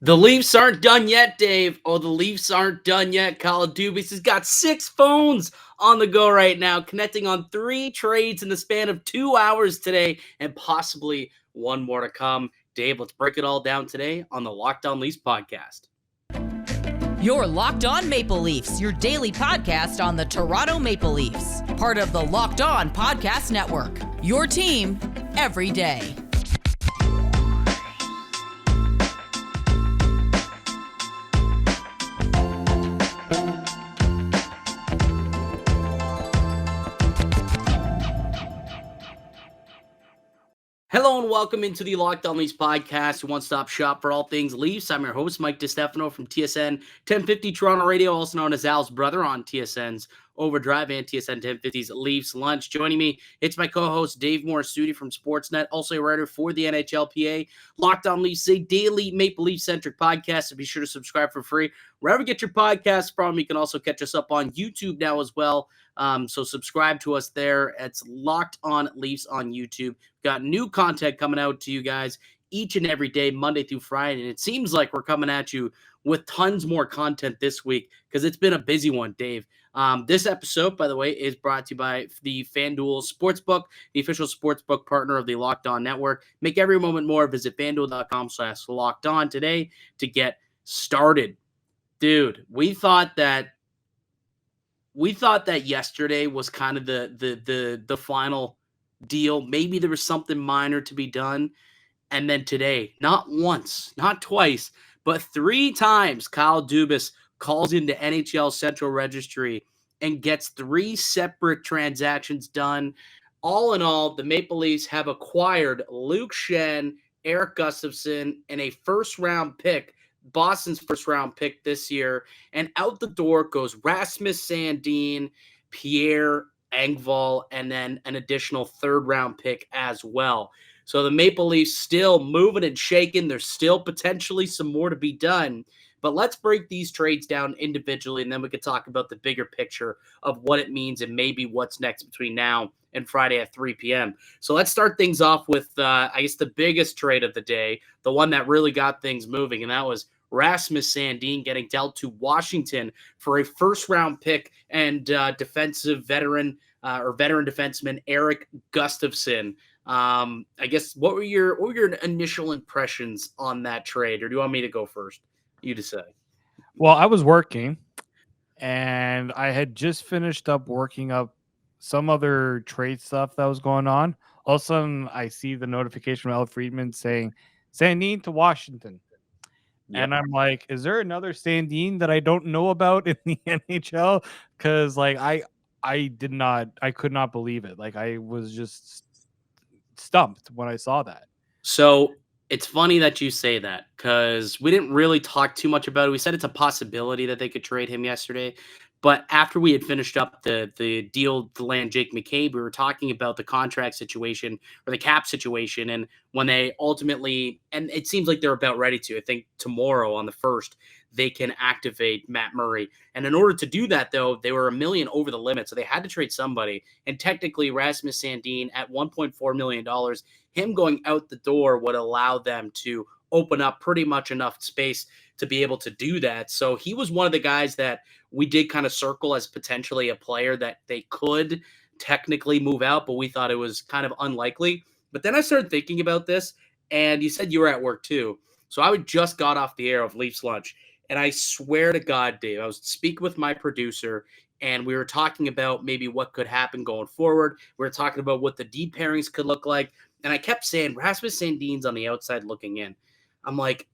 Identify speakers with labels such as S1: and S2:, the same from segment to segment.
S1: The Leafs aren't done yet, Dave. Oh, the Leafs aren't done yet. Kyle Dubas has got 6 phones on the go right now, connecting on 3 trades in the span of 2 hours today, and possibly one more to come. Dave, let's break it all down today on the Locked On Leafs podcast.
S2: You're Locked On Maple Leafs, your daily podcast on the Toronto Maple Leafs. Part of the Locked On Podcast Network, your team every day.
S1: Hello and welcome into the Locked On Leafs podcast, your one-stop shop for all things Leafs. I'm your host, Mike DiStefano from TSN 1050 Toronto Radio, also known as Al's brother on TSN's Overdrive and TSN 1050's Leafs Lunch. Joining me, it's my co-host, Dave Morassutti from Sportsnet, also a writer for the NHLPA. Locked On Leafs, a daily Maple Leaf-centric podcast, so be sure to subscribe for free. Wherever you get your podcasts from, you can also catch us up on YouTube now as well. So subscribe to us there. It's Locked On Leafs on YouTube. Got new content coming out to you guys each and every day, Monday through Friday. And it seems like we're coming at you with tons more content this week because it's been a busy one, Dave. This episode, by the way, is brought to you by the FanDuel Sportsbook, the official sportsbook partner of the Locked On Network. Make every moment more. Visit FanDuel.com/LockedOn today to get started. Dude, we thought that yesterday was kind of the final deal. Maybe there was something minor to be done. And then today, not once, not twice, but 3 times, Kyle Dubas calls into NHL Central Registry and gets 3 separate transactions done. All in all, the Maple Leafs have acquired Luke Schenn, Erik Gustafsson, and a first-round pick, Boston's first-round pick this year. And out the door goes Rasmus Sandin, Pierre Engvall, and then an additional third-round pick as well. So the Maple Leafs still moving and shaking. There's still potentially some more to be done. But let's break these trades down individually, and then we can talk about the bigger picture of what it means and maybe what's next between now and Friday at 3 p.m. So let's start things off with, I guess, the biggest trade of the day, the one that really got things moving, and that was Rasmus Sandin getting dealt to Washington for a first-round pick and defensive veteran defenseman Erik Gustafsson. I guess what were your initial impressions on that trade, or do you want me to go first? You decide.
S3: Well, I was working, and I had just finished up working up some other trade stuff that was going on. All of a sudden, I see the notification from Al Friedman saying Sandin to Washington. Yep. And I'm like, is there another Sandin that I don't know about in the NHL? Because I could not believe it. Like, I was just stumped when I saw that.
S1: So it's funny that you say that because we didn't really talk too much about it. We said it's a possibility that they could trade him yesterday. But after we had finished up the deal to land Jake McCabe, we were talking about the contract situation or the cap situation. And when they ultimately, and it seems like they're about ready to, I think tomorrow on the 1st, they can activate Matt Murray. And in order to do that, though, they were $1 million over the limit. So they had to trade somebody. And technically, Rasmus Sandin at $1.4 million, him going out the door would allow them to open up pretty much enough space to be able to do that. So he was one of the guys that we did kind of circle as potentially a player that they could technically move out, but we thought it was kind of unlikely. But then I started thinking about this, and you said you were at work too. So I just got off the air of Leafs Lunch, and I swear to God, Dave, I was speaking with my producer, and we were talking about maybe what could happen going forward. We were talking about what the deep pairings could look like. And I kept saying, Rasmus Sandin's on the outside looking in. I'm like,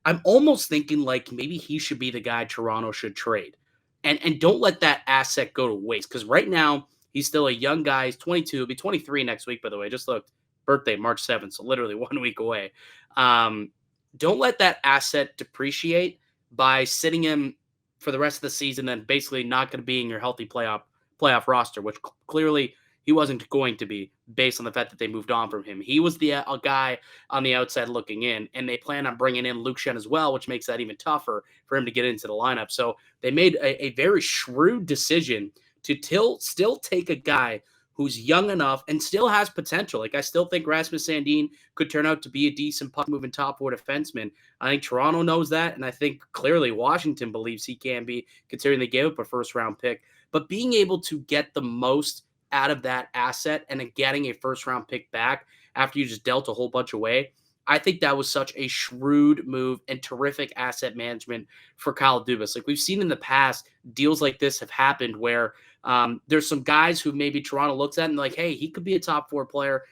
S1: I'm almost thinking like maybe he should be the guy Toronto should trade. And don't let that asset go to waste. Because right now, he's still a young guy. He's 22. He'll be 23 next week, by the way. Just looked. Birthday, March 7th. So literally 1 week away. Don't let that asset depreciate by sitting him for the rest of the season and basically not going to be in your healthy playoff roster, which clearly he wasn't going to be based on the fact that they moved on from him. He was the guy on the outside looking in, and they plan on bringing in Luke Schenn as well, which makes that even tougher for him to get into the lineup. So they made a very shrewd decision to still take a guy who's young enough and still has potential. Like, I still think Rasmus Sandin could turn out to be a decent puck moving top four defenseman. I think Toronto knows that, and I think clearly Washington believes he can be, considering they gave up a first round pick. But being able to get the most out of that asset and then getting a first round pick back after you just dealt a whole bunch away, I think that was such a shrewd move and terrific asset management for Kyle Dubas. Like, we've seen in the past, deals like this have happened where there's some guys who maybe Toronto looks at and like, hey, he could be a top four player.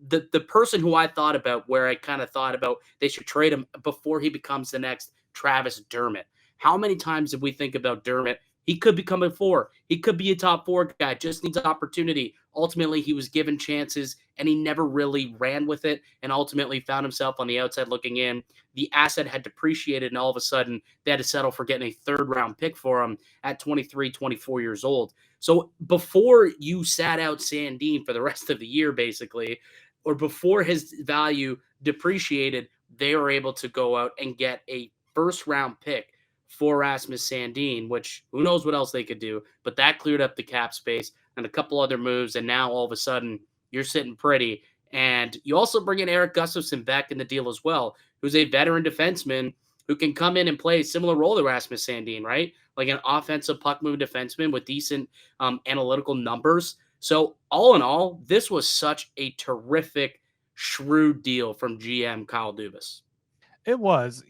S1: The person who I thought about, where I kind of thought about they should trade him before he becomes the next Travis Dermott. How many times did we think about Dermott? He could become a four. He could be a top four guy, just needs opportunity. Ultimately, he was given chances and he never really ran with it, and ultimately found himself on the outside looking in. The asset had depreciated, and all of a sudden they had to settle for getting a third round pick for him at 23, 24 years old. So before you sat out Sandin for the rest of the year, basically, or before his value depreciated, they were able to go out and get a first round pick for Rasmus Sandin, which who knows what else they could do, but that cleared up the cap space and a couple other moves, and now all of a sudden you're sitting pretty. And you also bring in Erik Gustafsson back in the deal as well, who's a veteran defenseman who can come in and play a similar role to Rasmus Sandin, right? Like an offensive puck-moving defenseman with decent analytical numbers. So all in all, this was such a terrific, shrewd deal from GM Kyle Dubas.
S3: It was,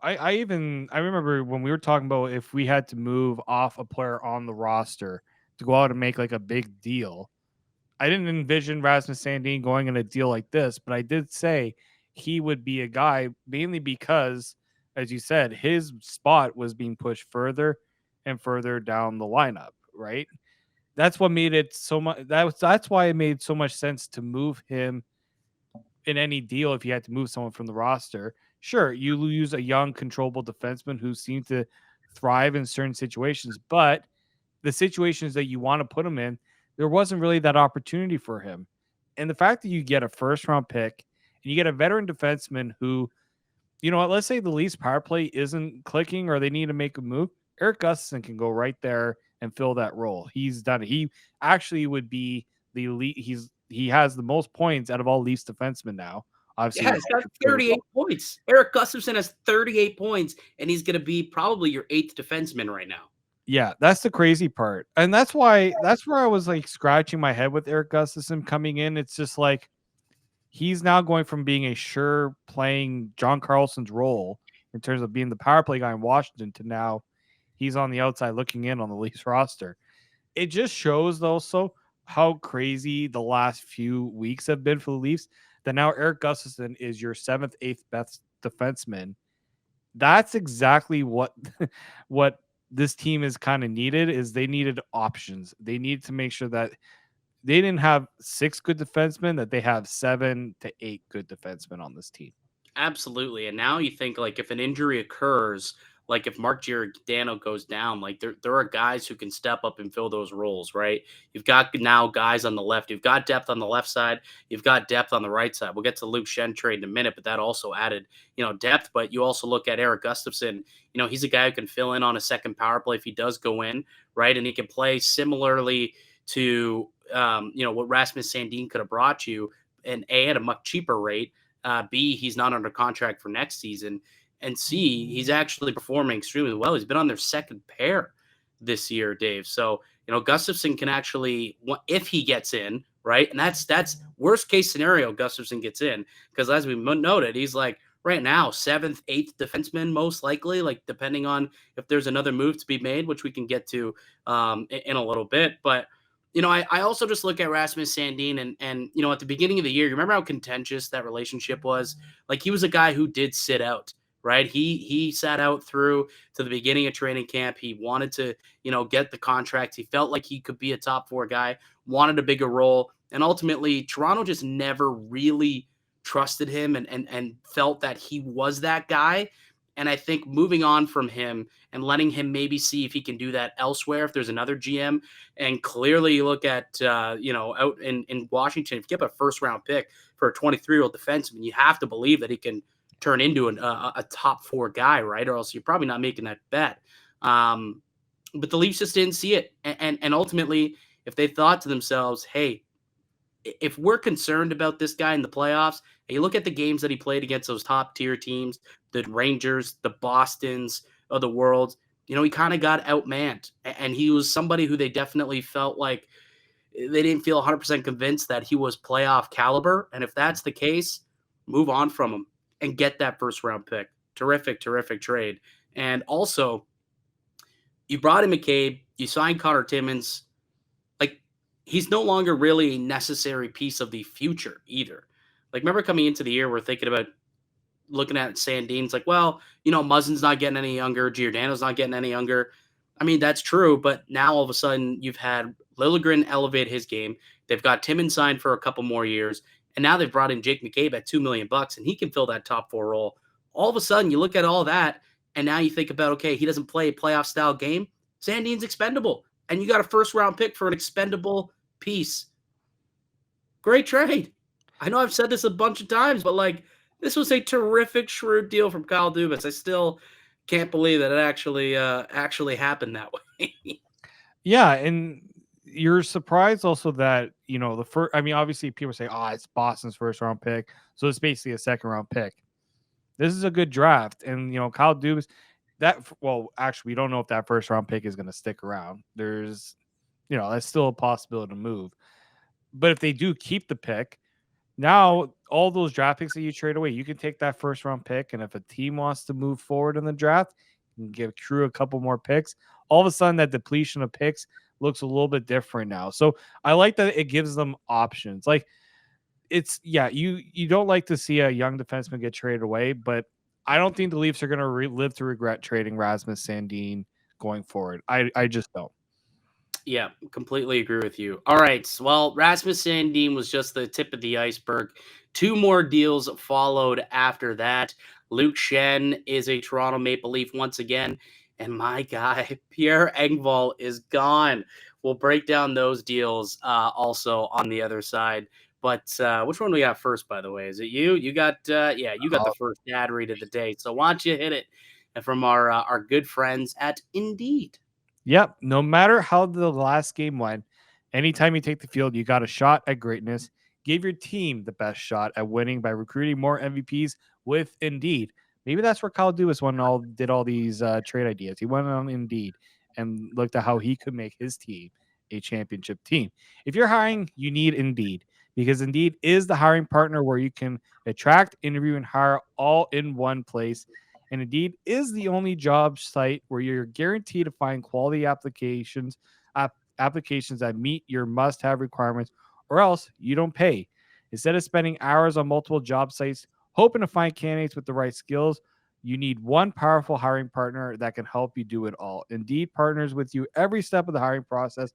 S3: I remember when we were talking about if we had to move off a player on the roster to go out and make like a big deal. I didn't envision Rasmus Sandin going in a deal like this, but I did say he would be a guy mainly because, as you said, his spot was being pushed further and further down the lineup, right? That's what made it so much. That's why it made so much sense to move him in any deal if you had to move someone from the roster. Sure, you lose a young, controllable defenseman who seemed to thrive in certain situations, but the situations that you want to put him in, there wasn't really that opportunity for him. And the fact that you get a first round pick and you get a veteran defenseman who, let's say the Leafs power play isn't clicking or they need to make a move, Erik Gustafsson can go right there and fill that role. He's done it. He actually would be the elite. He has the most points out of all Leafs defensemen now. Obviously,
S1: yeah, he's got 38 points. Erik Gustafsson has 38 points, and he's going to be probably your eighth defenseman right now.
S3: Yeah, that's the crazy part. And that's where I was like scratching my head with Erik Gustafsson coming in. It's just like he's now going from being a sure playing John Carlson's role in terms of being the power play guy in Washington to now he's on the outside looking in on the Leafs roster. It just shows also how crazy the last few weeks have been for the Leafs that now Erik Gustafsson is your seventh, eighth best defenseman. That's exactly what this team is kind of needed. Is they needed options. They needed to make sure that they didn't have 6 good defensemen, that they have 7 to 8 good defensemen on this team.
S1: Absolutely. And now you think, like, if an injury occurs, like if Mark Giordano goes down, like there are guys who can step up and fill those roles, right? You've got now guys on the left. You've got depth on the left side. You've got depth on the right side. We'll get to the Luke Schenn trade in a minute, but that also added, depth. But you also look at Erik Gustafsson. He's a guy who can fill in on a second power play if he does go in, right? And he can play similarly to, what Rasmus Sandin could have brought you, and A, at a much cheaper rate. B, he's not under contract for next season. And C, he's actually performing extremely well. He's been on their second pair this year, Dave. So, Gustafsson can actually, if he gets in, right? And that's worst case scenario, Gustafsson gets in. Because as we noted, he's like right now, 7th, 8th defenseman, most likely, like depending on if there's another move to be made, which we can get to in a little bit. But, I also just look at Rasmus Sandin and, at the beginning of the year, you remember how contentious that relationship was? Like, he was a guy who did sit out. Right. He sat out through to the beginning of training camp. He wanted to, get the contract. He felt like he could be a top 4 guy, wanted a bigger role. And ultimately, Toronto just never really trusted him and felt that he was that guy. And I think moving on from him and letting him maybe see if he can do that elsewhere, if there's another GM. And clearly you look at, out in Washington, if you get a first round pick for a 23-year-old defenseman, you have to believe that he can turn into a top 4 guy, right? Or else you're probably not making that bet. But the Leafs just didn't see it. And ultimately, if they thought to themselves, hey, if we're concerned about this guy in the playoffs, and you look at the games that he played against those top tier teams, the Rangers, the Bostons of the world, he kind of got outmanned. And he was somebody who they definitely felt like they didn't feel 100% convinced that he was playoff caliber. And if that's the case, move on from him and get that first round pick. Terrific, terrific trade. And also, you brought in McCabe, you signed Connor Timmins. Like, he's no longer really a necessary piece of the future either. Like, remember coming into the year, we're thinking about looking at Sandeen. It's like, well, Muzzin's not getting any younger. Giordano's not getting any younger. I mean, that's true, but now all of a sudden you've had Liljegren elevate his game. They've got Timmins signed for a couple more years, and now they've brought in Jake McCabe at $2 million, and he can fill that top four role. All of a sudden, you look at all that, and now you think about, okay, he doesn't play a playoff-style game. Sandeen's expendable, and you got a first-round pick for an expendable piece. Great trade. I know I've said this a bunch of times, but, this was a terrific, shrewd deal from Kyle Dubas. I still can't believe that it actually happened that way.
S3: Yeah, and you're surprised also that, the first, I mean, obviously people say, oh, it's Boston's first round pick. So it's basically a second round pick. This is a good draft. And, Kyle Dubas, actually, we don't know if that first round pick is going to stick around. There's, that's still a possibility to move. But if they do keep the pick, now all those draft picks that you trade away, you can take that first round pick. And if a team wants to move forward in the draft, you can give Crew a couple more picks. All of a sudden, that depletion of picks looks a little bit different now. So I like that it gives them options. Like, you don't like to see a young defenseman get traded away, but I don't think the Leafs are going to live to regret trading Rasmus Sandin going forward. I just don't.
S1: Yeah, completely agree with you. All right. Well, Rasmus Sandin was just the tip of the iceberg. 2 more deals followed after that. Luke Schenn is a Toronto Maple Leaf once again. And my guy, Pierre Engvall, is gone. We'll break down those deals also on the other side. But which one we got first, by the way? Is it you? You got the first ad read of the day. So why don't you hit it from our good friends at Indeed.
S3: Yep. No matter how the last game went, anytime you take the field, you got a shot at greatness. Give your team the best shot at winning by recruiting more MVPs with Indeed. Maybe that's where Kyle Dubas did all these trade ideas. He went on Indeed and looked at how he could make his team a championship team. If you're hiring, you need Indeed, because Indeed is the hiring partner where you can attract, interview, and hire all in one place. And Indeed is the only job site where you're guaranteed to find quality applications that meet your must-have requirements, or else you don't pay. Instead of spending hours on multiple job sites hoping to find candidates with the right skills, you need one powerful hiring partner that can help you do it all. Indeed partners with you every step of the hiring process.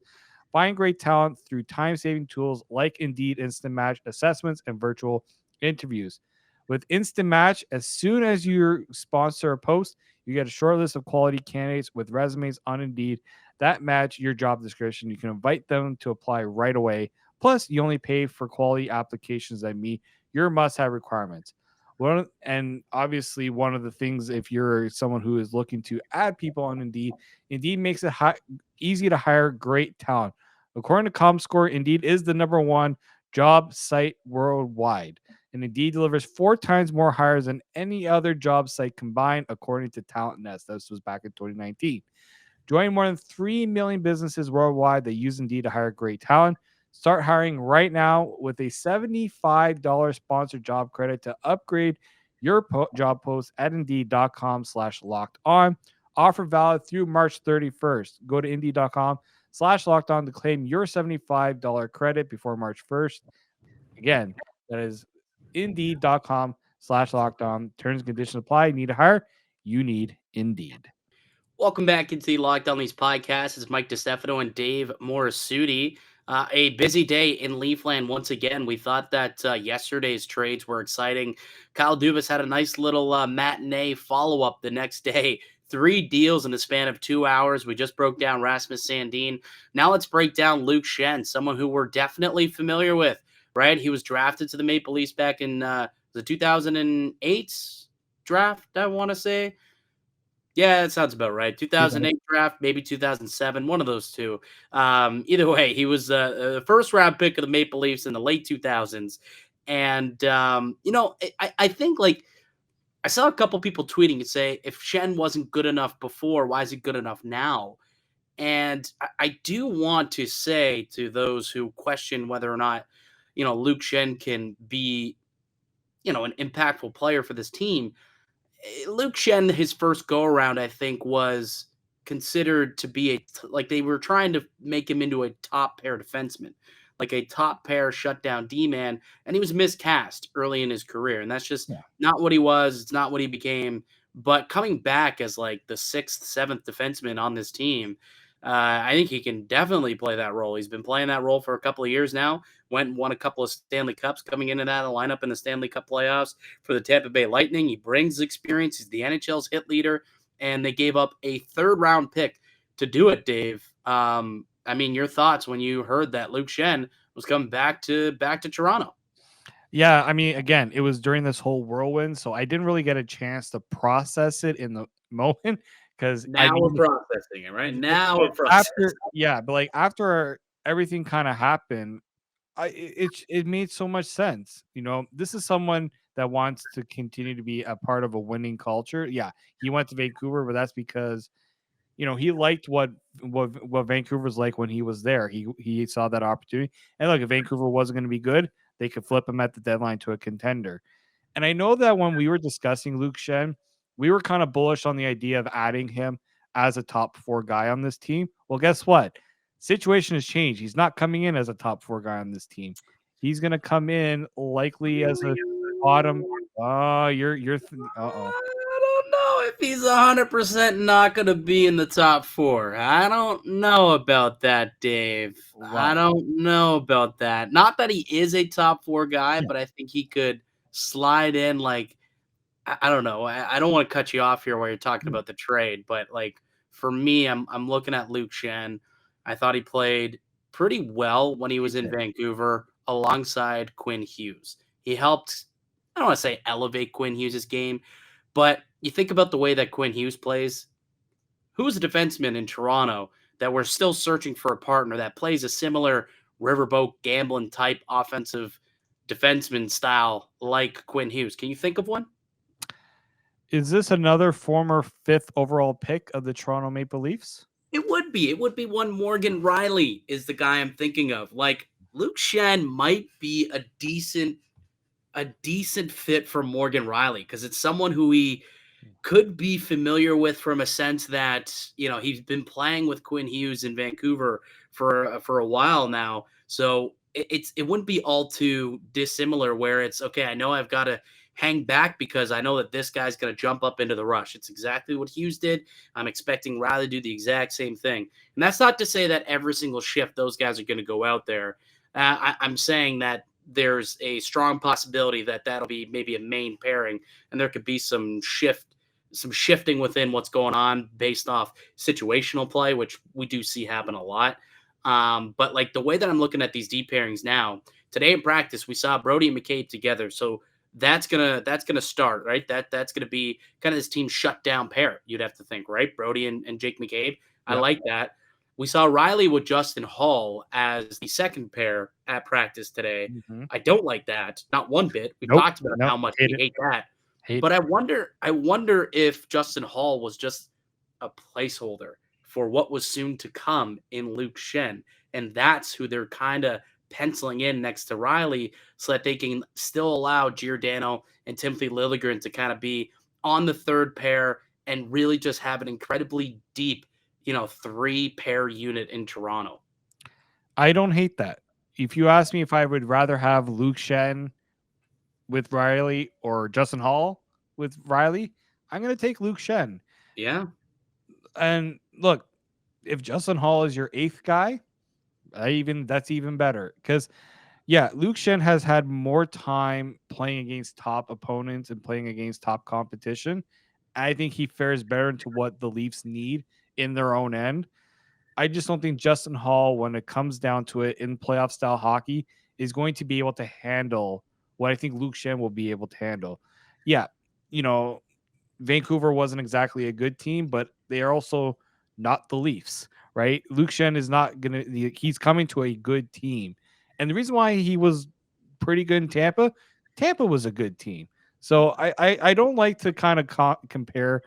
S3: Find great talent through time-saving tools like Indeed Instant Match assessments and virtual interviews. With Instant Match, as soon as you sponsor a post, you get a short list of quality candidates with resumes on Indeed that match your job description. You can invite them to apply right away. Plus, you only pay for quality applications that meet your must-have requirements. And obviously, one of the things, if you're someone who is looking to add people on Indeed, Indeed makes it easy to hire great talent. According to ComScore, Indeed is the #1 job site worldwide. And Indeed delivers 4 times more hires than any other job site combined, according to Talent Nest. This was back in 2019. Join more than 3 million businesses worldwide that use Indeed to hire great talent. Start hiring right now with a $75 sponsored job credit to upgrade your job post at Indeed.com/locked-on. Offer valid through March 31st. Go to Indeed.com/locked-on to claim your $75 credit before March 1st. Again, that is Indeed.com/locked-on. Terms and conditions apply. You need to hire. You need Indeed.
S1: Welcome back into the Locked On Leafs podcast. It's Mike DiStefano and Dave Morassutti. A busy day in Leafland once again. We thought that yesterday's trades were exciting. Kyle Dubas had a nice little matinee follow-up the next day. 3 deals in the span of 2 hours. We just broke down Rasmus Sandin. Now let's break down Luke Schenn, someone who we're definitely familiar with, right? He was drafted to the Maple Leafs back in the 2008 draft, I want to say. Yeah, that sounds about right. 2008 draft, maybe 2007, one of those two. Either way, he was a first round pick of the Maple Leafs in the late 2000s. And, I think like I saw a couple people tweeting and say, if Shen wasn't good enough before, why is he good enough now? And I do want to say to those who question whether or not, Luke Schenn can be, an impactful player for this team. Luke Schenn, his first go around, I think, was considered to be like they were trying to make him into a top pair defenseman, like a top pair shutdown D man, and he was miscast early in his career, and that's just not what he was. It's not what he became. But coming back as like the sixth, seventh defenseman on this team, I think he can definitely play that role. He's been playing that role for a couple of years now. Went and won a couple of Stanley Cups coming into that lineup in the Stanley Cup playoffs for the Tampa Bay Lightning. He brings experience. He's the NHL's hit leader, and they gave up a third-round pick to do it, Dave. I mean, your thoughts when you heard that Luke Schenn was coming back to Toronto?
S3: Yeah, I mean, again, it was during this whole whirlwind, so I didn't really get a chance to process it in the moment because
S1: Now we're processing it, right? Now we're processing.
S3: But like after everything kind of happened, it made so much sense. This is someone that wants to continue to be a part of a winning culture. Yeah, he went to Vancouver, but that's because he liked what Vancouver's like when he was there. He saw that opportunity, and look, if Vancouver wasn't going to be good, they could flip him at the deadline to a contender. And I know that when we were discussing Luke Schenn, we were kind of bullish on the idea of adding him as a top 4 guy on this team. Well, guess what? Situation has changed. He's not coming in as a top 4 guy on this team. He's going to come in likely as a bottom. Oh, uh-oh.
S1: I don't know if he's 100% not going to be in the top 4. I don't know about that, Dave. Wow. I don't know about that. Not that he is a top 4 guy, but I think he could slide in like, I don't know. I don't want to cut you off here while you're talking about the trade, but like for me, I'm looking at Luke Schenn. I thought he played pretty well when he was in Vancouver alongside Quinn Hughes. He helped, I don't want to say elevate Quinn Hughes' game, but you think about the way that Quinn Hughes plays. Who's a defenseman in Toronto that we're still searching for a partner that plays a similar riverboat gambling type offensive defenseman style like Quinn Hughes? Can you think of one?
S3: Is this another former 5th overall pick of the Toronto Maple Leafs?
S1: It would be. It would be one. Morgan Riley is the guy I'm thinking of. Like Luke Schenn might be a decent fit for Morgan Riley because it's someone who he could be familiar with from a sense that, he's been playing with Quinn Hughes in Vancouver for a while now. So it wouldn't be all too dissimilar where it's okay. I know I've got to hang back because I know that this guy's going to jump up into the rush. It's exactly what Hughes did. I'm expecting Riley to do the exact same thing. And that's not to say that every single shift those guys are going to go out there. I'm saying that there's a strong possibility that that'll be maybe a main pairing and there could be some shifting within what's going on based off situational play, which we do see happen a lot. But like the way that I'm looking at these deep pairings now, today in practice, we saw Brodie and McCabe together. So that's gonna start, right? That's gonna be kind of this team shutdown pair. You'd have to think, right? Brodie and Jake McCabe. Yep. I like that. We saw Riley with Justin Hall as the second pair at practice today. Mm-hmm. I don't like that, not one bit. We talked about how much we hate that. But I wonder if Justin Hall was just a placeholder for what was soon to come in Luke Schenn, and that's who they're kind of penciling in next to Riley so that they can still allow Giordano and Timothy Liljegren to kind of be on the third pair and really just have an incredibly deep, 3-pair unit in Toronto.
S3: I don't hate that. If you ask me if I would rather have Luke Schenn with Riley or Justin Hall with Riley, I'm going to take Luke Schenn.
S1: Yeah.
S3: And look, if Justin Hall is your 8th guy, that's even better because Luke Schenn has had more time playing against top opponents and playing against top competition. I think he fares better into what the Leafs need in their own end. I just don't think Justin Hall, when it comes down to it in playoff style hockey, is going to be able to handle what I think Luke Schenn will be able to handle. Yeah, Vancouver wasn't exactly a good team, but they are also not the Leafs, right? Luke Schenn is not going to, he's coming to a good team. And the reason why he was pretty good in Tampa was a good team. So I don't like to kind of compare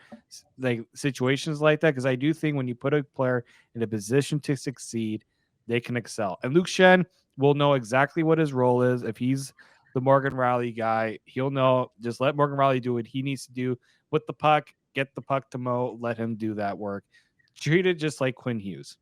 S3: like situations like that, because I do think when you put a player in a position to succeed, they can excel. And Luke Schenn will know exactly what his role is. If he's the Morgan Rielly guy, he'll know, just let Morgan Rielly do what he needs to do with the puck, get the puck to Mo, let him do that work. Treat it just like Quinn Hughes.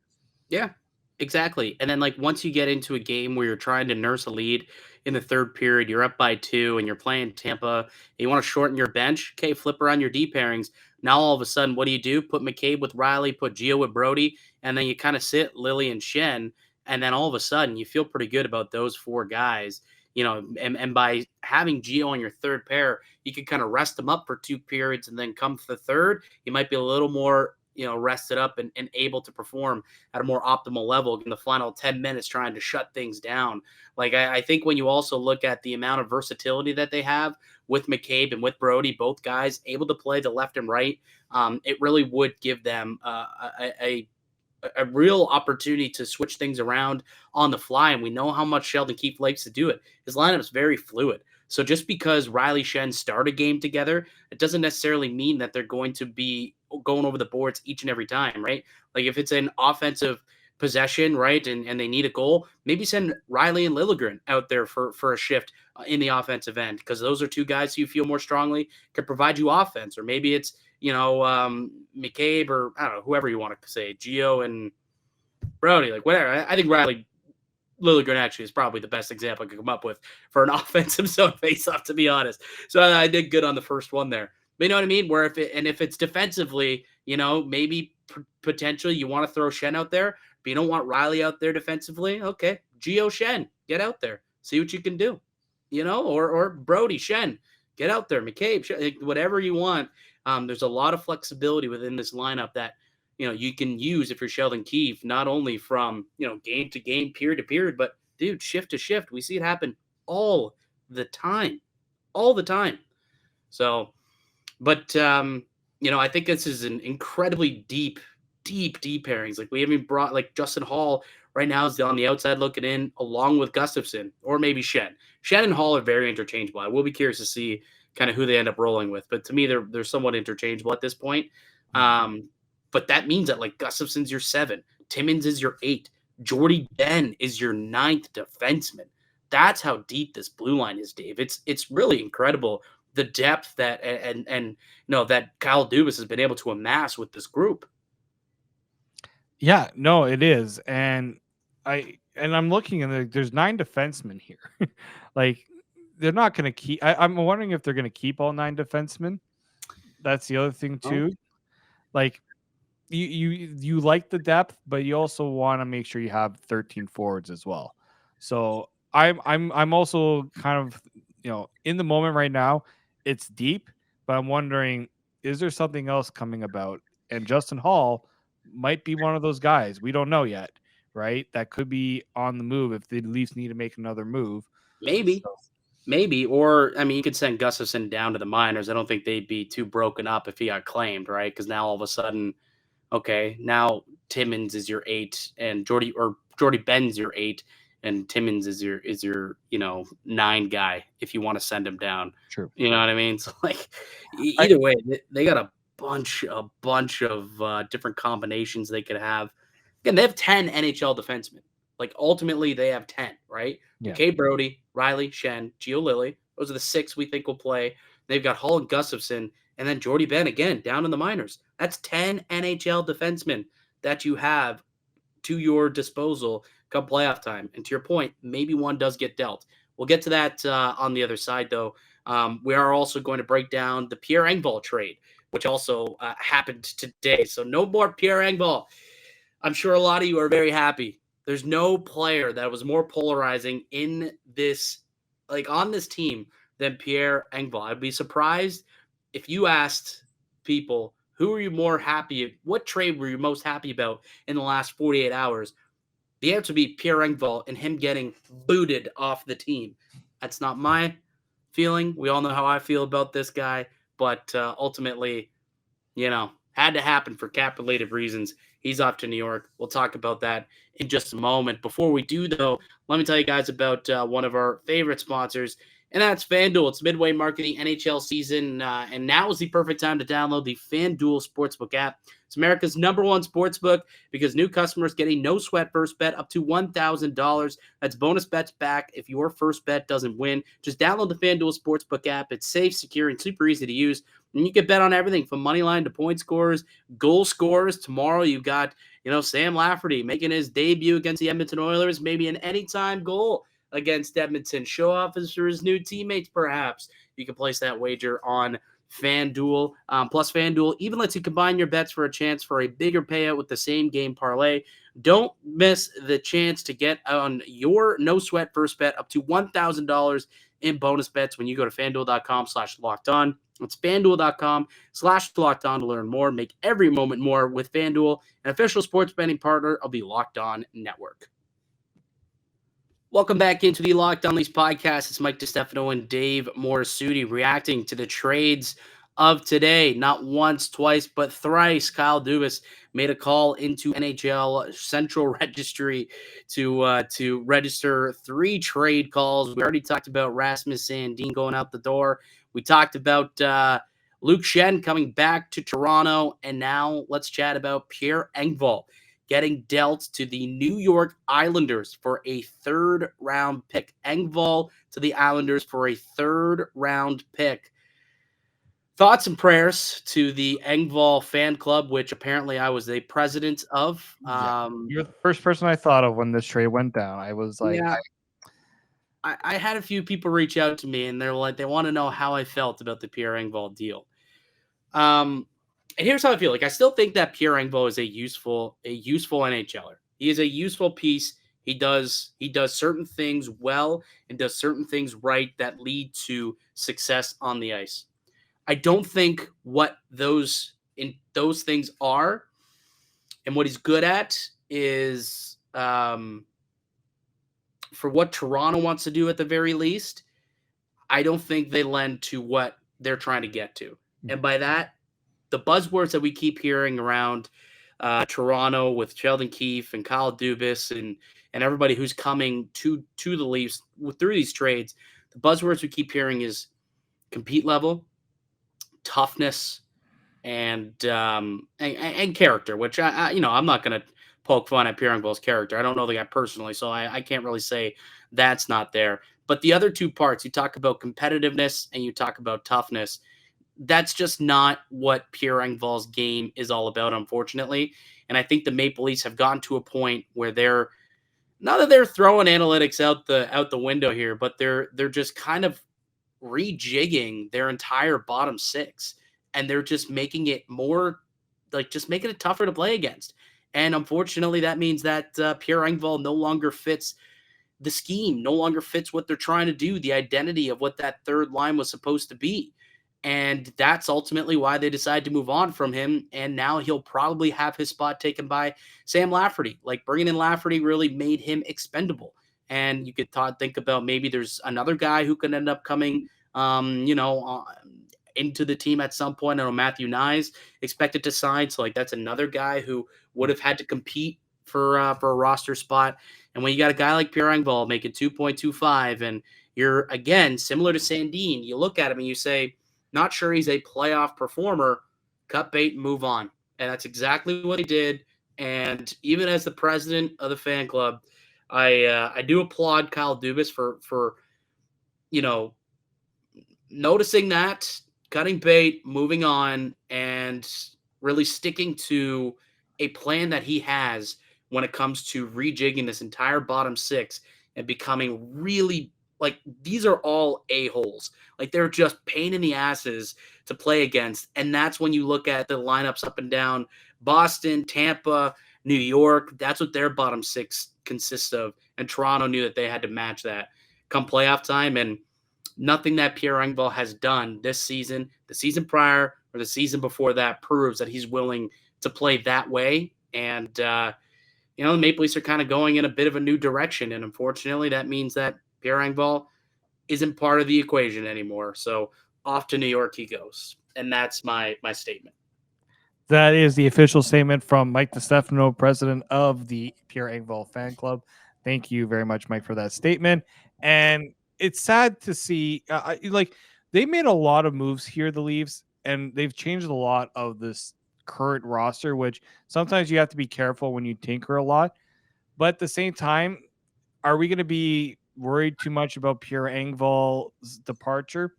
S1: Yeah, exactly. And then, like, once you get into a game where you're trying to nurse a lead in the third period, you're up by 2 and you're playing Tampa, and you want to shorten your bench, okay, flip around your D pairings. Now, all of a sudden, what do? Put McCabe with Rielly, put Gio with Brody, and then you kind of sit Lily and Shen. And then all of a sudden, you feel pretty good about those 4 guys. And by having Gio on your third pair, you can kind of rest them up for 2 periods, and then come for the third, you might be a little more, rested up and able to perform at a more optimal level in the final 10 minutes, trying to shut things down. Like, I think when you also look at the amount of versatility that they have with McCabe and with Brody, both guys able to play to left and right, it really would give them a real opportunity to switch things around on the fly. And we know how much Sheldon Keefe likes to do it. His lineup is very fluid. So just because Rielly Shen start a game together, it doesn't necessarily mean that they're going to be going over the boards each and every time, right? Like, if it's an offensive possession, right, and they need a goal, maybe send Rielly and Liljegren out there for a shift in the offensive end, because those are 2 guys who you feel more strongly can provide you offense. Or maybe it's, McCabe, or I don't know, whoever you want to say, Gio and Brody, like whatever. I think Rielly Liljegren actually is probably the best example I could come up with for an offensive zone faceoff, to be honest. So I did good on the first one there. But you know what I mean? Where if it's defensively, maybe potentially you want to throw Shen out there, but you don't want Rielly out there defensively. Okay, Gio Shen, get out there, see what you can do, or Brody Shen, get out there, McCabe, Shen, whatever you want. There's a lot of flexibility within this lineup that you can use if you're Sheldon Keefe, not only from game to game, period to period, but dude, shift to shift. We see it happen all the time. So, but I think this is an incredibly deep pairings. Like, we haven't brought, like, Justin Hall right now is on the outside looking in, along with Gustafsson, or maybe Shen. Shen and Hall are very interchangeable. I will be curious to see kind of who they end up rolling with, but to me, they're somewhat interchangeable at this point. But that means that, like, Gustafsson's your 7, Timmins is your 8, Jordy Ben is your 9th defenseman. That's how deep this blue line is, Dave. It's really incredible, the depth that and that Kyle Dubas has been able to amass with this group.
S3: Yeah, no, it is. And I'm looking, and there's 9 defensemen here. Like, they're not going to keep. I'm wondering if they're going to keep all 9 defensemen. That's the other thing too. Like, you like the depth, but you also want to make sure you have 13 forwards as well. So I'm also kind of in the moment right now. It's deep, but I'm wondering, is there something else coming about? And Justin Hall might be one of those guys. We don't know yet, right? That could be on the move if the Leafs need to make another move.
S1: Maybe, or I mean, you could send Gustafsson down to the minors. I don't think they'd be too broken up if he got claimed, right? Because now all of a sudden, okay, now Timmins is your 8, and Jordy Ben's your 8, and Timmins is your 9 guy if you want to send him down.
S3: True.
S1: You know what I mean? So, like, either way, they got a bunch of different combinations they could have. Again, they have 10 NHL defensemen. Like, ultimately, they have 10, right?
S3: Yeah.
S1: Okay, Brody, Rielly, Shen, Gio Lilly. Those are the 6 we think will play. They've got Hall and Gustafsson, and then Jordy Ben again down in the minors. That's 10 NHL defensemen that you have to your disposal come playoff time. And to your point, maybe one does get dealt. We'll get to that on the other side, though. We are also going to break down the Pierre Engvall trade, which also happened today. So no more Pierre Engvall. I'm sure a lot of you are very happy. There's no player that was more polarizing in this, like, on this team than Pierre Engvall. I'd be surprised if you asked people, who are you more happy? What trade were you most happy about in the last 48 hours? The answer would be Pierre Engvall and him getting booted off the team. That's not my feeling. We all know how I feel about this guy. but ultimately, had to happen for cap-related reasons. He's off to New York. We'll talk about that in just a moment. Before we do, though, let me tell you guys about one of our favorite sponsors, and that's FanDuel. It's midway mark of the NHL season, and now is the perfect time to download the FanDuel Sportsbook app. It's America's #1 sportsbook because new customers get a no-sweat first bet up to $1,000. That's bonus bets back if your first bet doesn't win. Just download the FanDuel Sportsbook app. It's safe, secure, and super easy to use. And you can bet on everything from money line to point scores, goal scores. Tomorrow you've got, Sam Lafferty making his debut against the Edmonton Oilers, maybe an anytime goal against Edmonton. Show off for his new teammates, perhaps. You can place that wager on FanDuel. Plus, FanDuel even lets you combine your bets for a chance for a bigger payout with the same game parlay. Don't miss the chance to get on your no-sweat first bet up to $1,000 in bonus bets when you go to FanDuel.com/lockedon. It's FanDuel.com/lockedon to learn more. Make every moment more with FanDuel, an official sports betting partner of the Locked On Network. Welcome back into the Locked On Leafs podcast. It's Mike DiStefano and Dave Morassutti reacting to the trades of today. Not once, twice, but thrice. Kyle Dubas made a call into NHL Central Registry to register 3 trade calls. We already talked about Rasmus Sandin going out the door. We talked about Luke Schenn coming back to Toronto. And now let's chat about Pierre Engvall getting dealt to the New York Islanders for a 3rd-round pick. Engvall to the Islanders for a 3rd-round pick. Thoughts and prayers to the Engvall fan club, which apparently I was the president of.
S3: You're the first person I thought of when this trade went down. I was like,
S1: yeah, I had a few people reach out to me, and they're like, they want to know how I felt about the Pierre Engvall deal. And here's how I feel. Like, I still think that Pierre Engvall is a useful NHLer. He is a useful piece. He does certain things well and does certain things right that lead to success on the ice. I don't think what those things are and what he's good at is for what Toronto wants to do at the very least. I don't think they lend to what they're trying to get to. And by that, the buzzwords that we keep hearing around Toronto with Sheldon Keefe and Kyle Dubas and everybody who's coming to the Leafs through these trades, the buzzwords we keep hearing is compete level, toughness, and character, which I'm not going to poke fun at Pierre Engvall's character. I don't know the guy personally, so I can't really say that's not there. But the other 2 parts, you talk about competitiveness and you talk about toughness. That's just not what Pierre Engvall's game is all about, unfortunately. And I think the Maple Leafs have gotten to a point where they're not that they're throwing analytics out the window here, but they're just kind of rejigging their entire bottom 6, and they're just making it more like just making it tougher to play against. And unfortunately, that means that Pierre Engvall no longer fits the scheme, no longer fits what they're trying to do, the identity of what that third line was supposed to be. And that's ultimately why they decided to move on from him. And now he'll probably have his spot taken by Sam Lafferty. Like, bringing in Lafferty really made him expendable. And you could think about maybe there's another guy who could end up coming, into the team at some point. I know Matthew Nyes expected to sign. So, like, that's another guy who would have had to compete for a roster spot. And when you got a guy like Pierre Engvall making 2.25 and you're, again, similar to Sandin, you look at him and you say, not sure he's a playoff performer, cut bait and move on. And that's exactly what he did. And even as the president of the fan club, I do applaud Kyle Dubas for noticing that, cutting bait, moving on, and really sticking to a plan that he has when it comes to rejigging this entire bottom 6 and becoming really, like, these are all a-holes. Like, they're just pain in the asses to play against. And that's when you look at the lineups up and down. Boston, Tampa, New York, that's what their bottom 6 consists of. And Toronto knew that they had to match that come playoff time. And nothing that Pierre Engvall has done this season, the season prior, or the season before that proves that he's willing to play that way. And, the Maple Leafs are kind of going in a bit of a new direction. And unfortunately, that means that Pierre Engvall isn't part of the equation anymore. So off to New York he goes. And that's my statement.
S3: That is the official statement from Mike DiStefano, president of the Pierre Engvall fan club. Thank you very much, Mike, for that statement. And it's sad to see, like, they made a lot of moves here, the Leafs, and they've changed a lot of this current roster, which sometimes you have to be careful when you tinker a lot. But at the same time, are we going to be worried too much about Pierre Engvall's departure?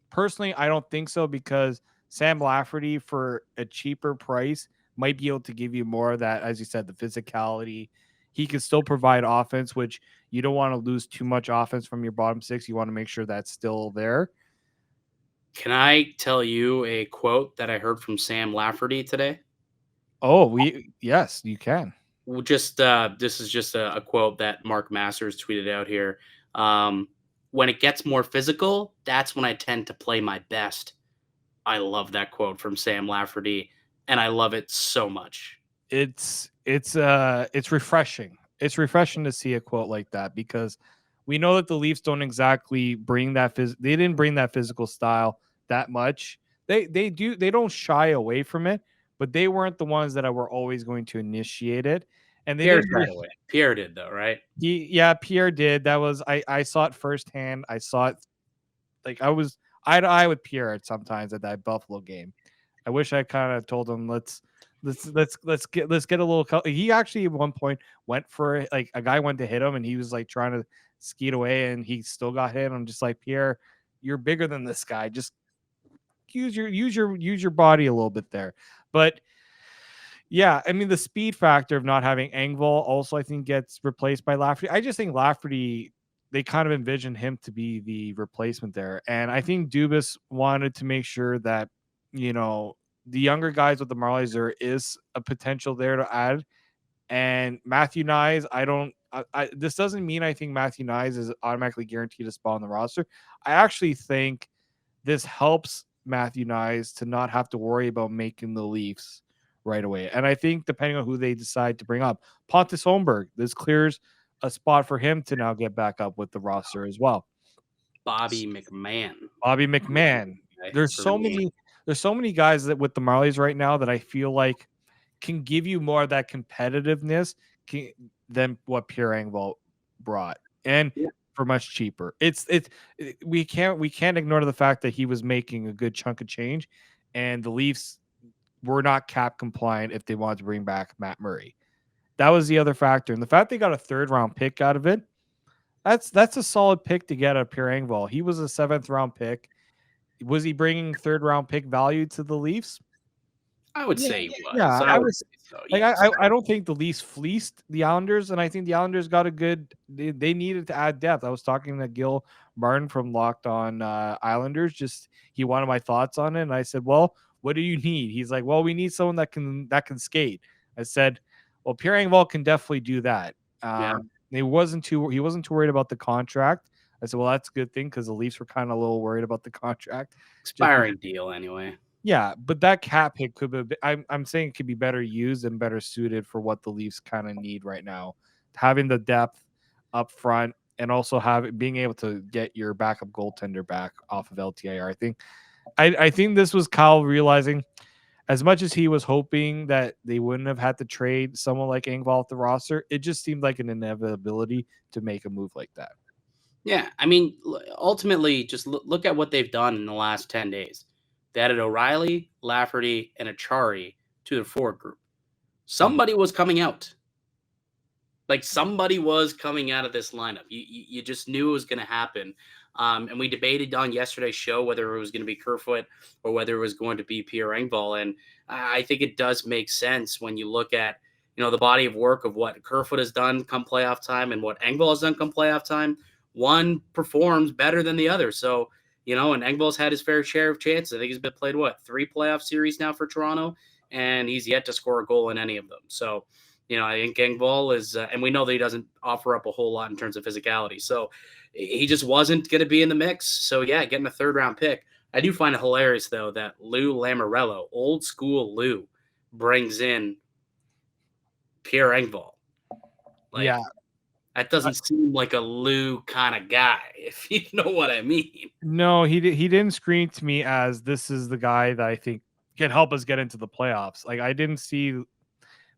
S3: Personally, I don't think so, because Sam Lafferty, for a cheaper price, might be able to give you more of that, as you said, the physicality. He can still provide offense, which you don't want to lose too much offense from your bottom six. You want to make sure that's still there.
S1: Can I tell you a quote that I heard from Sam Lafferty today?
S3: Oh, yes, you can.
S1: Just this is just a quote that Mark Masters tweeted out here. When it gets more physical, that's when I tend to play my best. I love that quote from Sam Lafferty, and I love it so much.
S3: It's refreshing. It's refreshing to see a quote like that, because we know that the Leafs don't exactly bring that they didn't bring that physical style that much. They don't shy away from it, but they weren't the ones that were always going to initiate it. And they
S1: Pierre
S3: didn't
S1: shied away. Pierre did, though, right?
S3: Pierre did. That was I saw it firsthand. I saw it, like, I was eye to eye with Pierre at sometimes at that Buffalo game. I wish I kind of told him let's get a little. He actually at one point went for, like, a guy went to hit him and he was like trying to skeet away and he still got hit. I'm just like, Pierre, you're bigger than this guy. Just use your body a little bit there. But yeah, I mean, the speed factor of not having Engvall also, I think, gets replaced by Lafferty. I just think Lafferty, they kind of envisioned him to be the replacement there. And I think Dubas wanted to make sure that, the younger guys with the Marlies, there is a potential there to add. And Matthew Nyes, this doesn't mean I think Matthew Nyes is automatically guaranteed a spot on the roster. I actually think this helps Matthew Nyes to not have to worry about making the Leafs right away. And I think depending on who they decide to bring up, Pontus Holmberg, this clears a spot for him to now get back up with the roster as well.
S1: Bobby McMahon.
S3: There's so many guys that with the Marlies right now that I feel like can give you more of that competitiveness than what Pierre Engvall brought, and for much cheaper. We can't ignore the fact that he was making a good chunk of change, and the Leafs were not cap compliant if they wanted to bring back Matt Murray. That was the other factor. And the fact they got a 3rd round pick out of it, that's a solid pick to get out of Pierre Engvall. He was a 7th round pick. Was he bringing 3rd round pick value to the Leafs?
S1: I would say he was.
S3: Yeah,
S1: I would say so. Yes.
S3: I don't think the Leafs fleeced the Islanders, and I think the Islanders got they needed to add depth. I was talking to Gil Martin from Locked On Islanders. He wanted my thoughts on it, and I said, well, what do you need? He's like, well, we need someone that can skate. I said, well, Pierre Engvall can definitely do that. He wasn't too worried about the contract. I said, well, that's a good thing, because the Leafs were kind of a little worried about the contract.
S1: Expiring deal anyway.
S3: Yeah, but that cap hit could be. I'm saying it could be better used and better suited for what the Leafs kind of need right now. Having the depth up front, and also being able to get your backup goaltender back off of LTIR. I think this was Kyle realizing, as much as he was hoping that they wouldn't have had to trade someone like Engvall off the roster, it just seemed like an inevitability to make a move like that.
S1: Yeah, I mean, ultimately, just look at what they've done in the last 10 days. They added O'Reilly, Lafferty, and Achari to the forward group. Somebody was coming out. Like, somebody was coming out of this lineup. You just knew it was going to happen. And we debated on yesterday's show whether it was going to be Kerfoot or whether it was going to be Pierre Engvall. And I think it does make sense when you look at, the body of work of what Kerfoot has done come playoff time and what Engvall has done come playoff time. One performs better than the other. So, and Engvall's had his fair share of chances. I think he's been played, 3 playoff series now for Toronto, and he's yet to score a goal in any of them. So, I think Engvall is, and we know that he doesn't offer up a whole lot in terms of physicality. So he just wasn't going to be in the mix. So, yeah, getting a 3rd round pick. I do find it hilarious, though, that Lou Lamoriello, old school Lou, brings in Pierre Engvall.
S3: Yeah.
S1: That doesn't seem like a Lou kind of guy, if you know what I mean.
S3: No, he didn't scream to me as this is the guy that I think can help us get into the playoffs. Like I didn't see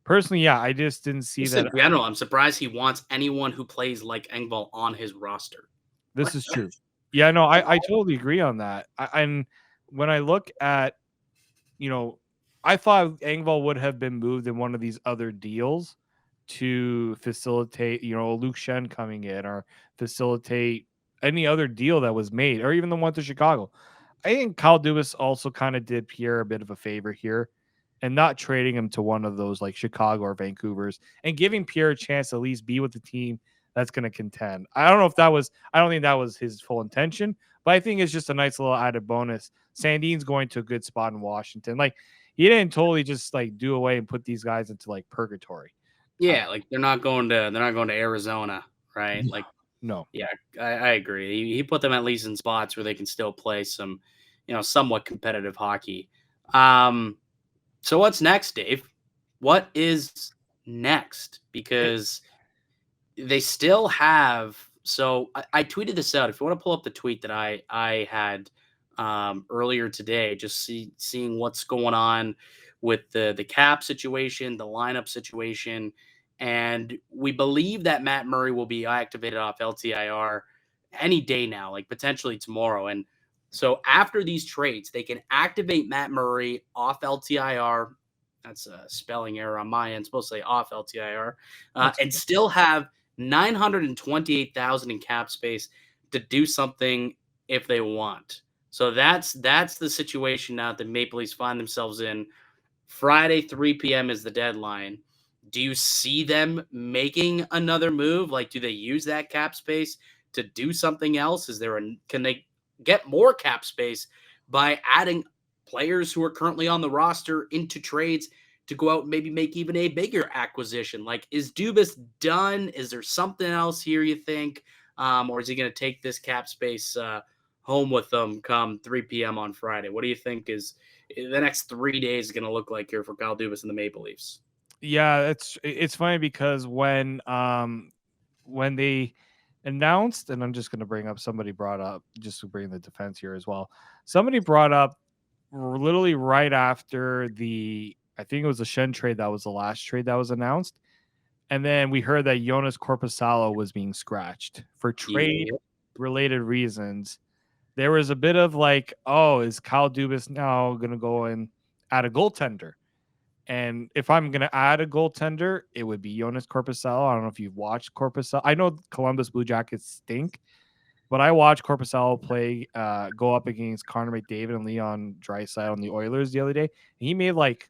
S3: personally, yeah, I just didn't see
S1: Just
S3: that.
S1: in general, I'm surprised he wants anyone who plays like Engvall on his roster.
S3: This is true. Yeah, no, I totally agree on that. And when I look at, I thought Engvall would have been moved in one of these other deals to facilitate, Luke Schenn coming in or facilitate any other deal that was made, or even the one to Chicago. I think Kyle Dubas also kind of did Pierre a bit of a favor here and not trading him to one of those like Chicago or Vancouver's and giving Pierre a chance to at least be with the team that's going to contend. I don't think that was his full intention, but I think it's just a nice little added bonus. Sandeen's going to a good spot in Washington. Like he didn't totally just like do away and put these guys into like purgatory.
S1: Yeah, like they're not going to Arizona, right? Like,
S3: No.
S1: yeah, I agree. He put them at least in spots where they can still play some, somewhat competitive hockey. So what's next, Dave? What is next? Because they still have. So I tweeted this out. If you want to pull up the tweet that I had earlier today, just seeing what's going on with the cap situation, the lineup situation, and we believe that Matt Murray will be activated off LTIR any day now, like potentially tomorrow. And so after these trades, they can activate Matt Murray off LTIR. That's a spelling error on my end. It's supposed to say off LTIR, and still have 928,000 in cap space to do something if they want. So that's the situation now that the Maple Leafs find themselves in. Friday, 3 p.m. is the deadline. Do you see them making another move? Like, do they use that cap space to do something else? Can they get more cap space by adding players who are currently on the roster into trades to go out and maybe make even a bigger acquisition? Like, is Dubas done? Is there something else here you think? Or is he going to take this cap space home with them come 3 p.m. on Friday? What do you think is the next 3 days going to look like here for Kyle Dubas and the Maple Leafs?
S3: Yeah, it's funny because when they announced, and I'm just going to bring up, somebody brought up, just to bring the defense here as well. Somebody brought up literally right after I think it was the Shen trade, that was the last trade that was announced. And then we heard that Jonas Korpisalo was being scratched for trade related reasons. There was a bit of like, oh, is Kyle Dubas now going to go and add a goaltender? And if I'm going to add a goaltender, it would be Jonas Korpisalo. I don't know if you've watched Korpisalo. I know Columbus Blue Jackets stink, but I watched Korpisalo play, go up against Connor McDavid and Leon Draisaitl on the Oilers the other day. And he made like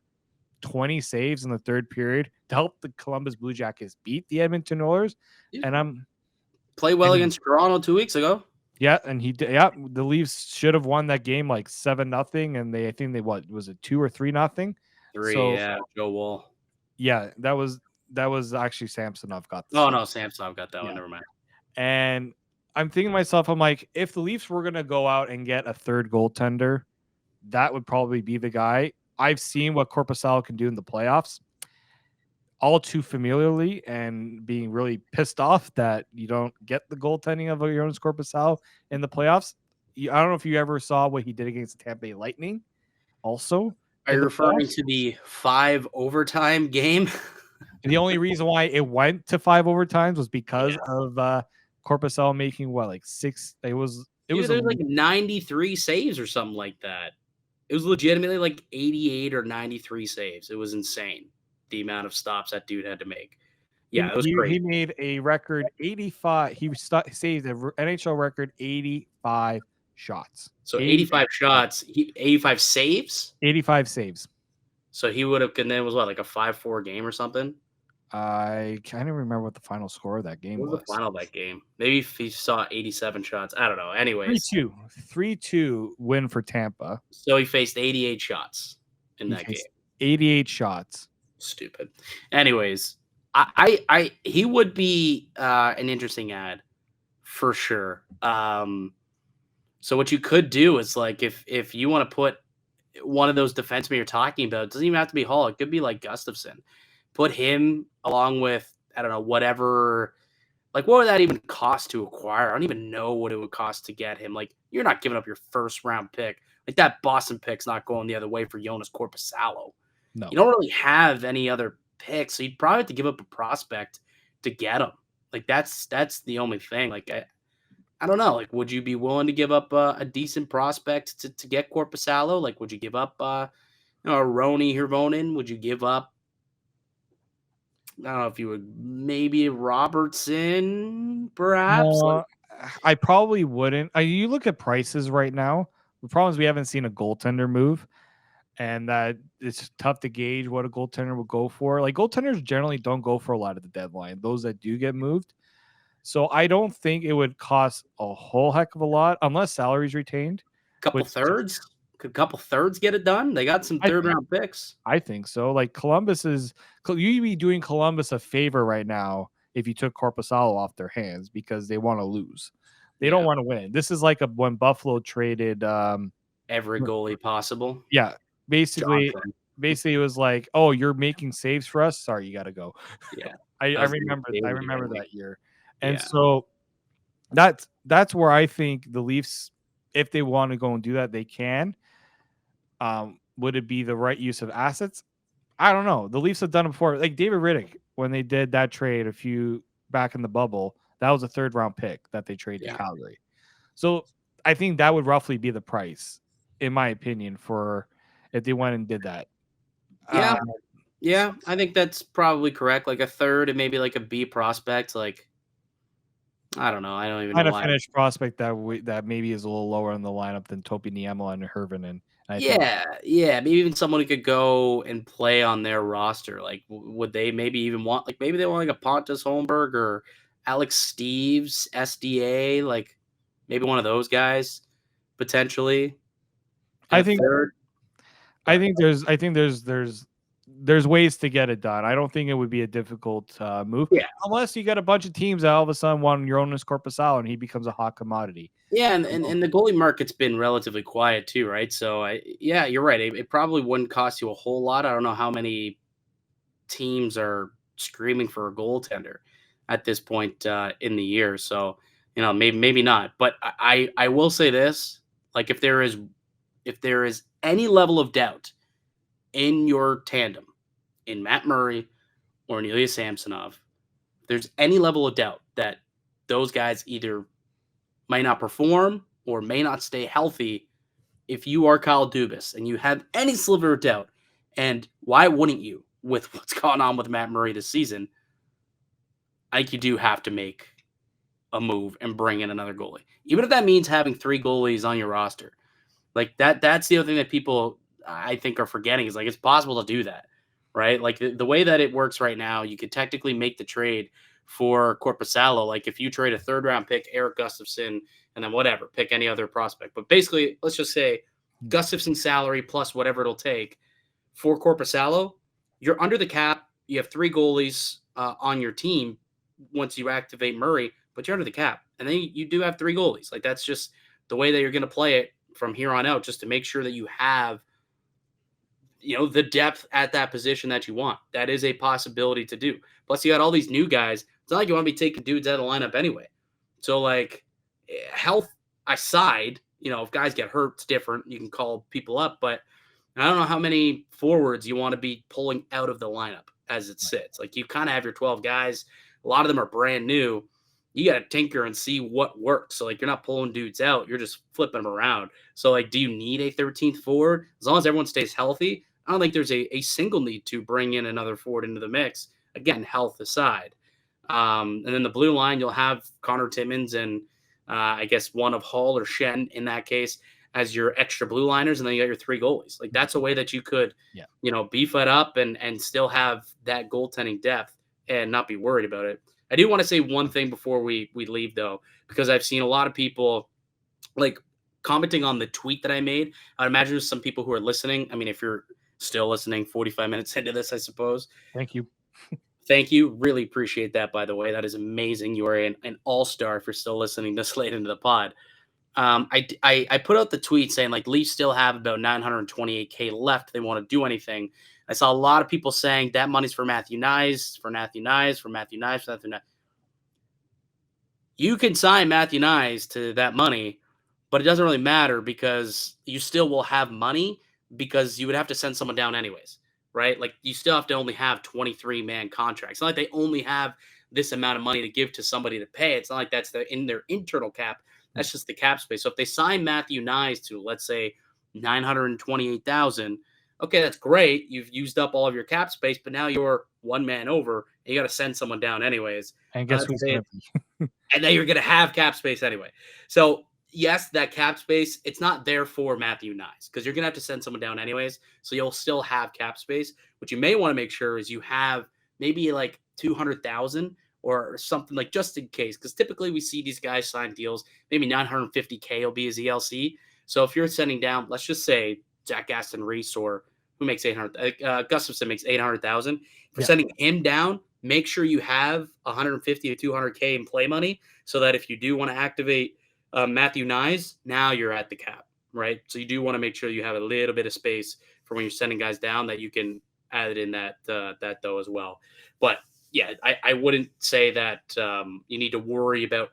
S3: 20 saves in the third period to help the Columbus Blue Jackets beat the Edmonton Oilers. And
S1: play well against Toronto 2 weeks ago.
S3: Yeah, and the Leafs should have won that game like 7-0, and I think what was it, 2 or 3-0?
S1: 3, Joe Wool.
S3: Yeah, that was actually Samsonov got
S1: this. Oh no, Samsonov got that one. Never mind.
S3: And I'm thinking to myself, I'm like, if the Leafs were gonna go out and get a third goaltender, that would probably be the guy. I've seen what Korpisalo can do in the playoffs all too familiarly, and being really pissed off that you don't get the goaltending of Jonas Korpisalo in the playoffs. I don't know if you ever saw what he did against the Tampa Bay Lightning. Also,
S1: are you referring to the 5 overtime game?
S3: The only reason why it went to 5 overtimes was because of Korpisalo making like 6. It was
S1: like 93 saves or something like that. It was legitimately like 88 or 93 saves. It was insane, the amount of stops that dude had to make. Yeah, it was great.
S3: He made a record 85. He saved an NHL record 85 shots.
S1: So 85 shots, 85 saves?
S3: 85 saves.
S1: So he would have, and then it was what, like a 5-4 game or something?
S3: I kind of remember what the final score of that game was.
S1: What was the final of that game? Maybe if he saw 87 shots. I don't know. Anyways.
S3: 3-2 win for Tampa.
S1: So he faced 88 shots in that game.
S3: 88 shots.
S1: Stupid. Anyways, he would be an interesting ad for sure. So what you could do is, like, if you want to put one of those defensemen you're talking about, it doesn't even have to be Hall. It could be like Gustafsson. Put him along with, I don't know, whatever Like, what would that even cost to acquire? I don't even know what it would cost to get him. Like, you're not giving up your first round pick. Like, that Boston pick's not going the other way for Jonas Korpisalo.
S3: No.
S1: You don't really have any other picks, so you'd probably have to give up a prospect to get him. Like, that's the only thing. Like, I don't know. Like, would you be willing to give up a decent prospect to get Korpisalo? Like, would you give up a Roni Hirvonen? Would you give up? I don't know if you would, maybe Robertson, perhaps.
S3: No, I probably wouldn't. You look at prices right now. The problem is we haven't seen a goaltender move, and that it's tough to gauge what a goaltender will go for. Like, goaltenders generally don't go for a lot at the deadline. Those that do get moved. So I don't think it would cost a whole heck of a lot unless salary's retained.
S1: Couple thirds? Could a couple thirds get it done? They got some third-round picks.
S3: I think so. Like, you'd be doing Columbus a favor right now if you took Korpisalo off their hands because they want to lose. They don't want to win. This is like when Buffalo traded
S1: every goalie possible.
S3: Yeah. Basically it was like, oh, you're making saves for us. Sorry, you got to go.
S1: Yeah.
S3: I remember that year. And so that's where I think the Leafs, if they want to go and do that, they can. Would it be the right use of assets? I don't know. The Leafs have done it before. Like David Riddick, when they did that trade back in the bubble, that was a third-round pick that they traded to Calgary. So I think that would roughly be the price, in my opinion, for if they went and did that.
S1: Yeah, I think that's probably correct. Like a third and maybe like a B prospect. Like, I don't know. I don't even know why.
S3: A finished prospect that maybe is a little lower in the lineup than Topi Niemela and Hirvonen.
S1: Maybe even someone who could go and play on their roster. Like, would they maybe even want, like, maybe they want like a Pontus Holmberg or Alex Steves, SDA, like maybe one of those guys potentially.
S3: I think there's ways to get it done. I don't think it would be a difficult move.
S1: Yeah.
S3: Unless you got a bunch of teams that all of a sudden want Jonas Korpisalo and he becomes a hot commodity.
S1: Yeah, and the goalie market's been relatively quiet too, right? So you're right. It probably wouldn't cost you a whole lot. I don't know how many teams are screaming for a goaltender at this point in the year. So, maybe not. But I will say this, like if there is any level of doubt in your tandem, in Matt Murray or in Ilya Samsonov, if there's any level of doubt that those guys either might not perform or may not stay healthy, if you are Kyle Dubas and you have any sliver of doubt, and why wouldn't you with what's gone on with Matt Murray this season, I think you do have to make a move and bring in another goalie. Even if that means having 3 goalies on your roster. Like that's the other thing that people I think are forgetting is like it's possible to do that, right? Like the way that it works right now, you could technically make the trade for Korpisalo. Like if you trade a 3rd-round pick, Erik Gustafsson, and then whatever, pick any other prospect. But basically, let's just say Gustafsson's salary plus whatever it'll take for Korpisalo, you're under the cap. You have 3 goalies on your team once you activate Murray, but you're under the cap. And then you do have 3 goalies. Like that's just the way that you're going to play it from here on out, just to make sure that you have the depth at that position that you want. That is a possibility to do. Plus, you got all these new guys. It's not like you want to be taking dudes out of the lineup anyway. So, like, health aside, if guys get hurt, it's different. You can call people up. But I don't know how many forwards you want to be pulling out of the lineup as it sits. Like, you kind of have your 12 guys. A lot of them are brand new. You got to tinker and see what works. So, like, you're not pulling dudes out. You're just flipping them around. So, like, do you need a 13th forward? As long as everyone stays healthy, I don't think there's a single need to bring in another forward into the mix. Again, health aside. And then the blue line, you'll have Connor Timmins and I guess one of Hall or Shen in that case as your extra blue liners. And then you got your 3 goalies. Like that's a way that you could, beef it up and still have that goaltending depth and not be worried about it. I do want to say one thing before we leave though, because I've seen a lot of people like commenting on the tweet that I made. I'd imagine there's some people who are listening. I mean, if you're still listening 45 minutes into this, I suppose.
S3: Thank you.
S1: Thank you. Really appreciate that, by the way. That is amazing. You are an all-star if you're still listening this late into the pod. I put out the tweet saying, like, Leafs still have about $928K left. They want to do anything. I saw a lot of people saying that money's for Matthew Nyes, for Matthew Nyes. You can sign Matthew Nyes to that money, but it doesn't really matter because you still will have money because you would have to send someone down anyways, right? Like you still have to only have 23-man contracts. It's not like they only have this amount of money to give to somebody to pay. It's not like that's in their internal cap. That's just the cap space. So if they sign Matthew Nyes to, let's say, 928,000, okay, that's great. You've used up all of your cap space, but now you're one man over. And you got to send someone down anyways.
S3: And guess who's going to be?
S1: And then you're going to have cap space anyway. So yes, that cap space, it's not there for Matthew Nyes because you're going to have to send someone down anyways. So you'll still have cap space. What you may want to make sure is you have maybe like 200,000 or something, like just in case, because typically we see these guys sign deals, maybe 950K will be his ELC. So if you're sending down, let's just say Jack Aston Reese or who makes 800, Gustafsson makes 800,000. If you're sending him down, make sure you have 150 to 200K in play money so that if you do want to activate Matthew Nyes, now you're at the cap, right? So you do want to make sure you have a little bit of space for when you're sending guys down that you can add it in that though as well. But yeah, I wouldn't say that you need to worry about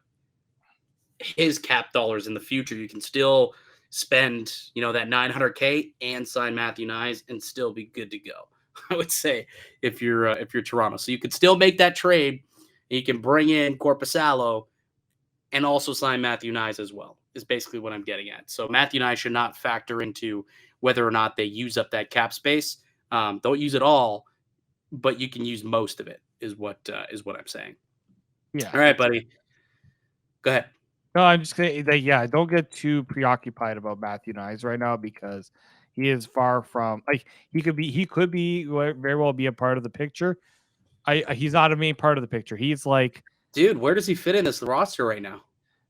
S1: his cap dollars in the future. You can still spend, that 900K and sign Matthew Nyes and still be good to go. I would say if you're Toronto, so you could still make that trade. And you can bring in Korpisalo and also sign Matthew Nyes as well. Is basically what I'm getting at. So Matthew Nyes should not factor into whether or not they use up that cap space. Don't use it all, but you can use most of it. Is what I'm saying.
S3: Yeah.
S1: All right, buddy. Go ahead.
S3: No, I'm just saying that, don't get too preoccupied about Matthew Nyes right now because he is far from he could be very well be a part of the picture. He's not a main part of the picture. He's like,
S1: dude, where does he fit in this roster right now?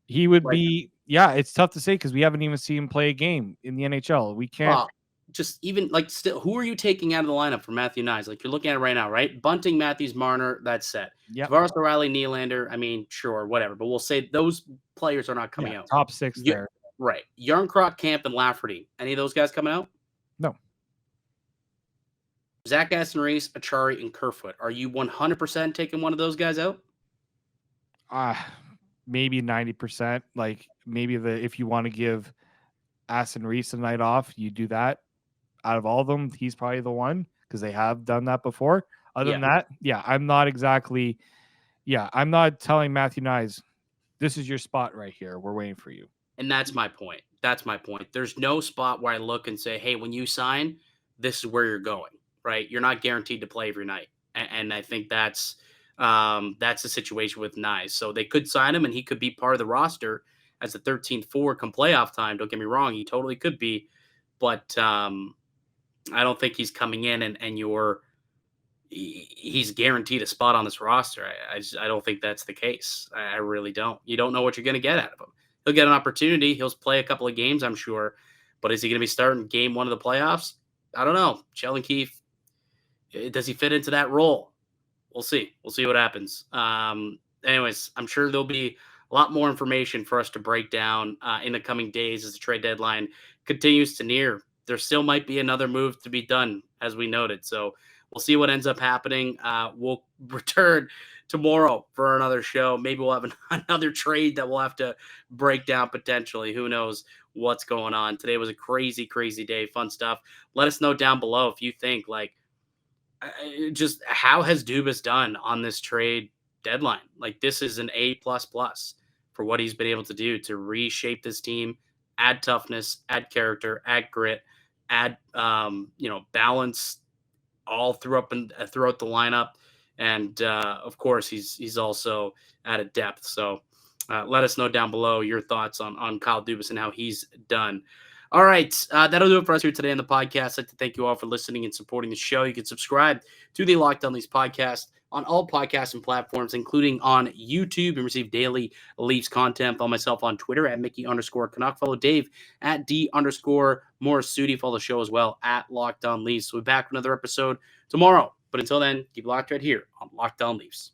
S3: He would be, it's tough to say because we haven't even seen him play a game in the NHL. We can't.
S1: Just even still, who are you taking out of the lineup for Matthew Nyes? Like you're looking at it right now, right? Bunting, Matthews, Marner, that's set.
S3: Yeah.
S1: Tavares, O'Reilly, Nylander. I mean, sure, whatever. But we'll say those players are not coming out.
S3: Top six there.
S1: Right. Yarncroc, Camp, and Lafferty. Any of those guys coming out?
S3: No.
S1: Zach Aston Reese, Achari, and Kerfoot. Are you 100% taking one of those guys out?
S3: Maybe 90%. Like maybe if you want to give Aston Reese a night off, you do that. Out of all of them, he's probably the one because they have done that before. Other than that, I'm not exactly. I'm not telling Matthew Nyes, this is your spot right here. We're waiting for you.
S1: And that's my point. There's no spot where I look and say, hey, when you sign, this is where you're going, right? You're not guaranteed to play every night. And I think that's the situation with Nyes. So they could sign him and he could be part of the roster as the 13th forward come playoff time. Don't get me wrong. He totally could be. But I don't think he's coming in and he's guaranteed a spot on this roster. I don't think that's the case. I really don't. You don't know what you're going to get out of him. He'll get an opportunity. He'll play a couple of games, I'm sure. But is he going to be starting game one of the playoffs? I don't know. Sheldon Keefe, does he fit into that role? We'll see. We'll see what happens. Anyways, I'm sure there'll be a lot more information for us to break down in the coming days as the trade deadline continues to near. There still might be another move to be done, as we noted. So we'll see what ends up happening. We'll return tomorrow for another show. Maybe we'll have another trade that we'll have to break down potentially. Who knows what's going on. Today was a crazy, crazy day. Fun stuff. Let us know down below if you think, just how has Dubas done on this trade deadline? Like, this is an A++ for what he's been able to do to reshape this team, add toughness, add character, add grit, add balance all throughout the lineup, and of course he's also added depth. So let us know down below your thoughts on Kyle Dubas and how he's done. All right, that'll do it for us here today on the podcast. I'd like to thank you all for listening and supporting the show. You can subscribe to the Locked On Leafs podcast on all podcasting platforms, including on YouTube, and receive daily Leafs content. Follow myself on Twitter at Mickey_Canuck. Follow Dave at D_Morassutti. Follow the show as well at Locked On Leafs. We'll be back with another episode tomorrow. But until then, keep locked right here on Locked On Leafs.